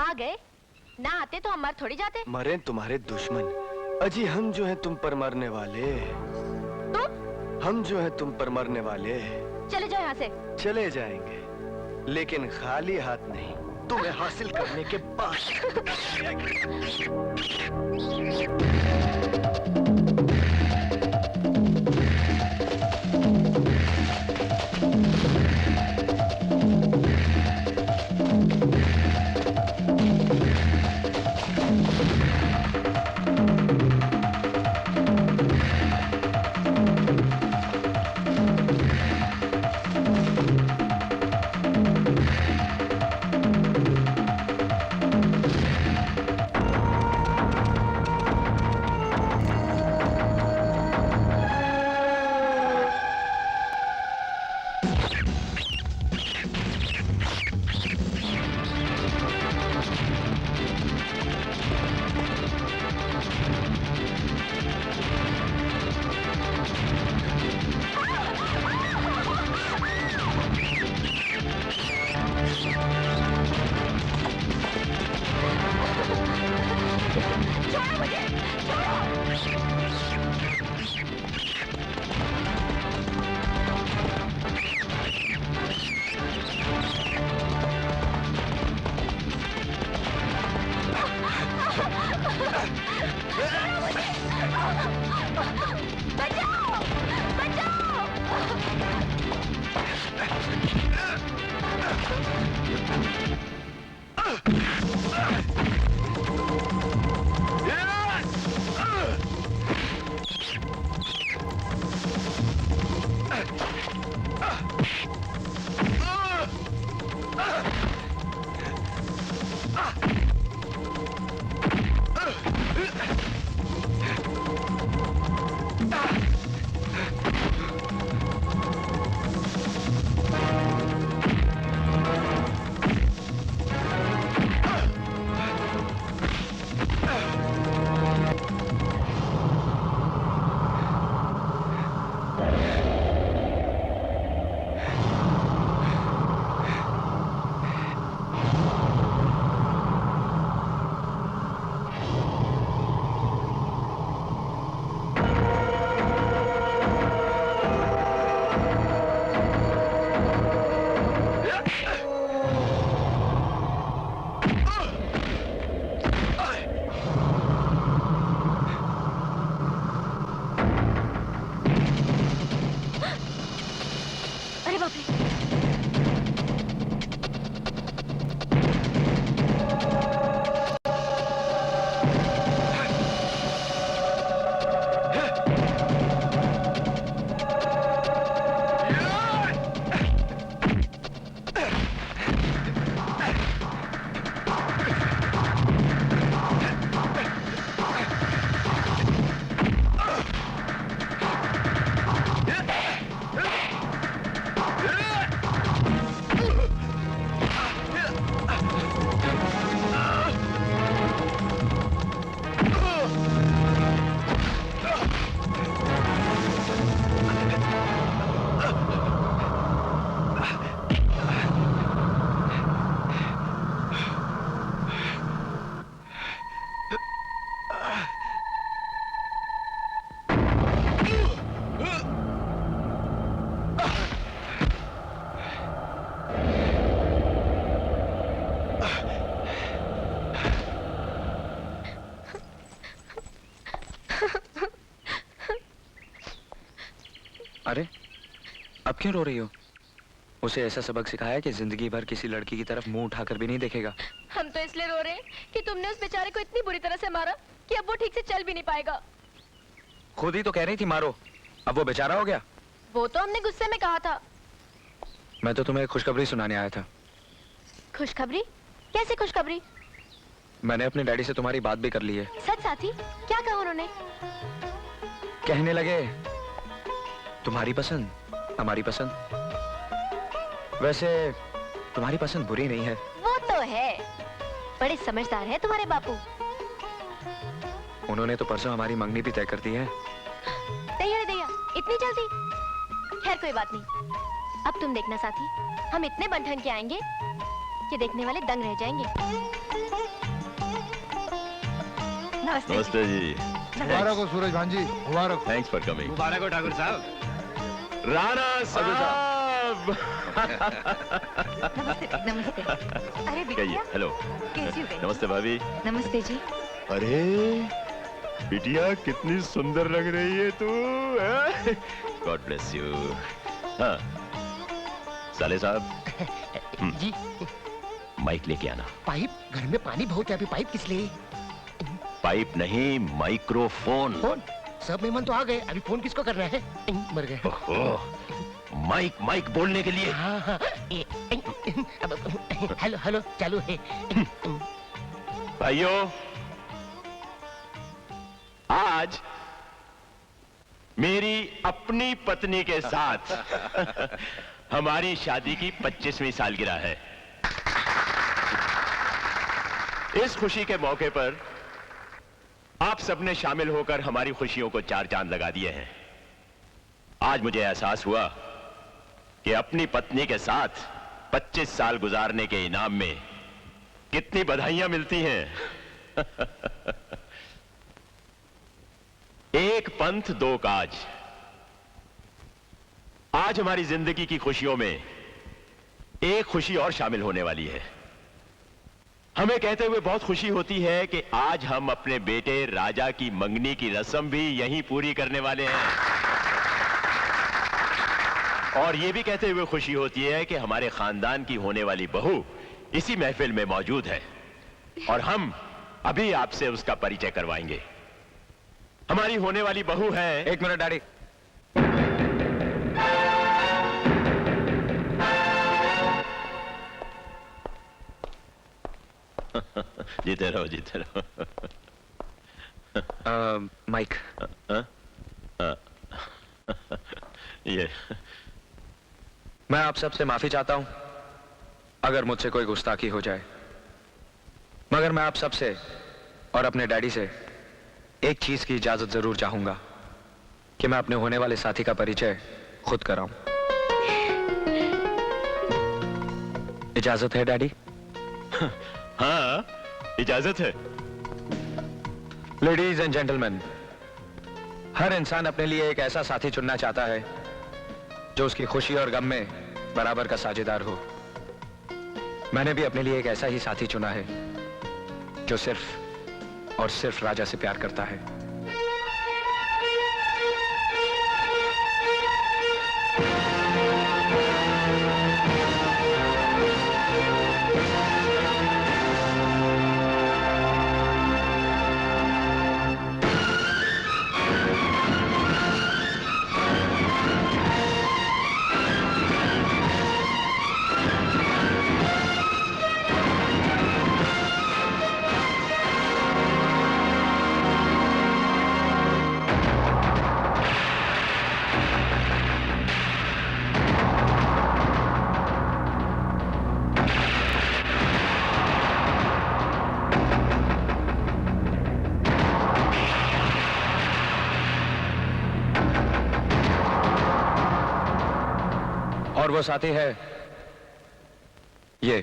आ गए? ना आते तो हम मर थोड़ी जाते। मरे तुम्हारे दुश्मन, अजी हम जो हैं तुम पर मरने वाले। तुम? हम जो है तुम पर मरने वाले। चले जाओ यहाँ से। चले जाएंगे, लेकिन खाली हाथ नहीं, तुम्हें हासिल करने के बाद। अरे अब क्यों रो रही हो? उसे ऐसा सबक सिखाया कि जिंदगी भर किसी लड़की की तरफ मुंह उठाकर भी नहीं देखेगा। हम तो इसलिए रो रहे हैं कि तुमने उस बेचारे को इतनी बुरी तरह से मारा कि अब वो ठीक से चल भी नहीं पाएगा। खुद ही तो कह रही थी मारो, अब वो बेचारा हो गया। वो तो हमने गुस्से में कहा था। मैं तो तुम्हें खुशखबरी सुनाने आया था। खुशखबरी? कैसी खुशखबरी? मैंने अपने डैडी से तुम्हारी बात भी कर ली है। सच साथी? क्या कहा उन्होंने? कहने लगे तुम्हारी पसंद हमारी पसंद। वैसे तुम्हारी पसंद बुरी नहीं है। वो तो है, बड़े समझदार है तुम्हारे बापू। उन्होंने तो परसों हमारी मंगनी भी तय कर दी है। दैया, इतनी जल्दी? खैर कोई बात नहीं। अब तुम देखना साथी, हम इतने बन ठन के आएंगे ये देखने वाले दंग रह जाएंगे। नमस्ते। नमस्ते जी। मुबारक हो सूरज भांजी, मुबारक हो। Thanks for coming. मुबारक हो ठाकुर साहब। राणा साहब। नमस्ते नमस्ते। अरे कहिए बिटिया हेलो। कैसी हो गई? नमस्ते भाभी। नमस्ते जी। अरे बिटिया कितनी सुंदर लग रही है तू। God bless you. हाँ साले साहब जी माइक लेके आना। पाइप घर में पानी बहुत है, अभी पाइप किस लिए? पाइप नहीं माइक्रोफोन। फोन? सब मेहमान तो आ गए, अभी फोन किसको करना है? मर गए। ओहो माइक माइक बोलने के लिए। हाँ हाँ हेलो हेलो चालू है। भाइयों आज मेरी अपनी पत्नी के साथ हमारी शादी की 25वीं सालगिरह है। इस खुशी के मौके पर आप सबने शामिल होकर हमारी खुशियों को चार चांद लगा दिए हैं। आज मुझे एहसास हुआ कि अपनी पत्नी के साथ 25 साल गुजारने के इनाम में कितनी बधाइयां मिलती हैं। एक पंथ दो काज। आज हमारी जिंदगी की खुशियों में एक खुशी और शामिल होने वाली है। हमें कहते हुए बहुत खुशी होती है कि आज हम अपने बेटे राजा की मंगनी की रस्म भी यहीं पूरी करने वाले हैं। और यह भी कहते हुए खुशी होती है कि हमारे खानदान की होने वाली बहू इसी महफिल में मौजूद है और हम अभी आपसे उसका परिचय करवाएंगे। हमारी होने वाली बहू है। एक मिनट डैडी। जीते रहो जीते रहो। माइक। ये मैं आप सबसे माफी चाहता हूं अगर मुझसे कोई गुस्ताखी हो जाए, मगर मैं आप सबसे और अपने डैडी से एक चीज की इजाजत जरूर चाहूंगा कि मैं अपने होने वाले साथी का परिचय खुद कराऊं। इजाजत है डैडी? हाँ इजाजत है। लेडीज एंड जेंटलमैन, हर इंसान अपने लिए एक ऐसा साथी चुनना चाहता है जो उसकी खुशी और गम में बराबर का साझेदार हो। मैंने भी अपने लिए एक ऐसा ही साथी चुना है जो सिर्फ और सिर्फ राजा से प्यार करता है। और वो साथी है ये।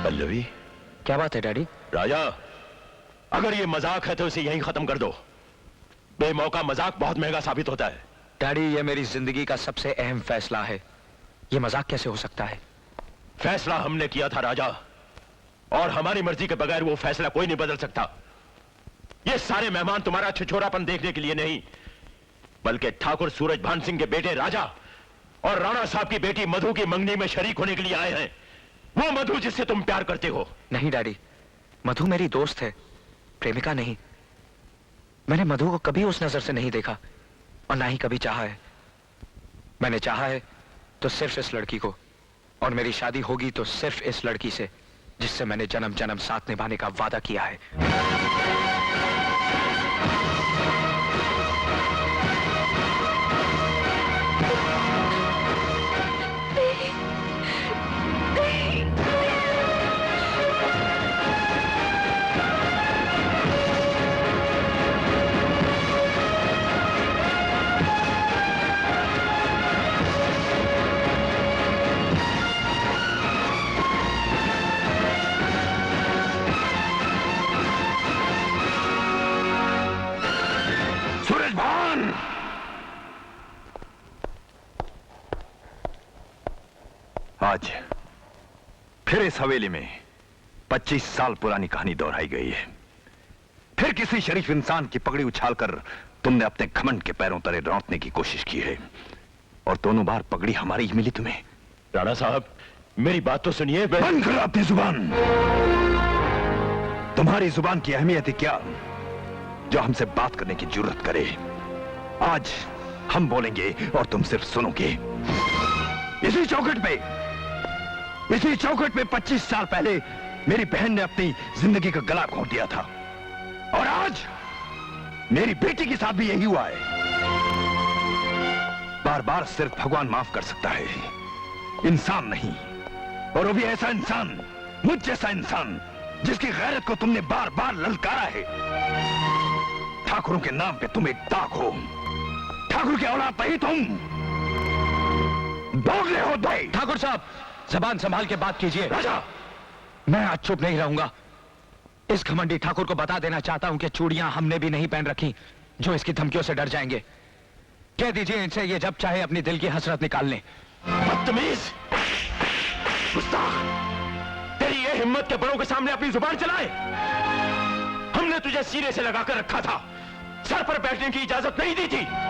पल्लवी। क्या बात है डैडी? राजा अगर ये मजाक है तो इसे यहीं खत्म कर दो। बेमौका मजाक बहुत महंगा साबित होता है। डैडी ये मेरी जिंदगी का सबसे अहम फैसला है, ये मजाक कैसे हो सकता है? फैसला हमने किया था राजा, और हमारी मर्जी के बगैर वो फैसला कोई नहीं बदल सकता। ये सारे मेहमान तुम्हारा छिछोरापन देखने के लिए नहीं, बल्कि ठाकुर सूरज भान सिंह के बेटे राजा और राणा साहब की बेटी मधु की मंगनी में शरीक होने के लिए आए हैं। वो मधु जिससे तुम प्यार करते हो। नहीं डैडी, मधु मेरी दोस्त है, प्रेमिका नहीं। मैंने मधु को कभी उस नजर से नहीं देखा और ना ही कभी चाहा है। मैंने चाहा है तो सिर्फ इस लड़की को, और मेरी शादी होगी तो सिर्फ इस लड़की से जिससे मैंने जन्म जन्म साथ निभाने का वादा किया है। आज फिर इस हवेली में 25 साल पुरानी कहानी दोहराई गई है। फिर किसी शरीफ इंसान की पगड़ी उछालकर तुमने अपने घमंड के पैरों तले रौंदने की कोशिश की है, और दोनों बार पगड़ी हमारी ही मिली तुम्हें। राणा साहब, मेरी बात तो सुनिए। बंद करो अपनी जुबान। तुम्हारी जुबान की अहमियत है क्या जो हमसे बात करने की जरूरत करे? आज हम बोलेंगे और तुम सिर्फ सुनोगे। इसी चौखट पे 25 साल पहले मेरी बहन ने अपनी जिंदगी का गला घोंट दिया था, और आज मेरी बेटी के साथ भी यही हुआ है। बार बार सिर्फ भगवान माफ कर सकता है, इंसान नहीं। और वो भी ऐसा इंसान, मुझ जैसा इंसान, जिसकी गैरत को तुमने बार बार ललकारा है। ठाकुरों के नाम पे तुम एक दाग हो। ठाकुर की औलाद नहीं तुम, दोगले हो दो। ठाकुर साहब, जबान संभाल के बात कीजिए। राजा, मैं आज चुप नहीं रहूंगा। इस घमंडी ठाकुर को बता देना चाहता हूं कि चूड़ियां हमने भी नहीं पहन रखी, जो इसकी धमकियों से डर जाएंगे। कह दीजिए इनसे ये जब चाहे अपनी दिल की हसरत निकाल लें। बदतमीज, गुस्ताख, तेरी ये हिम्मत के बड़ों के सामने अपनी जुबान चलाए। हमने तुझे सीने से लगाकर रखा था, सर पर बैठने की इजाजत नहीं दी थी।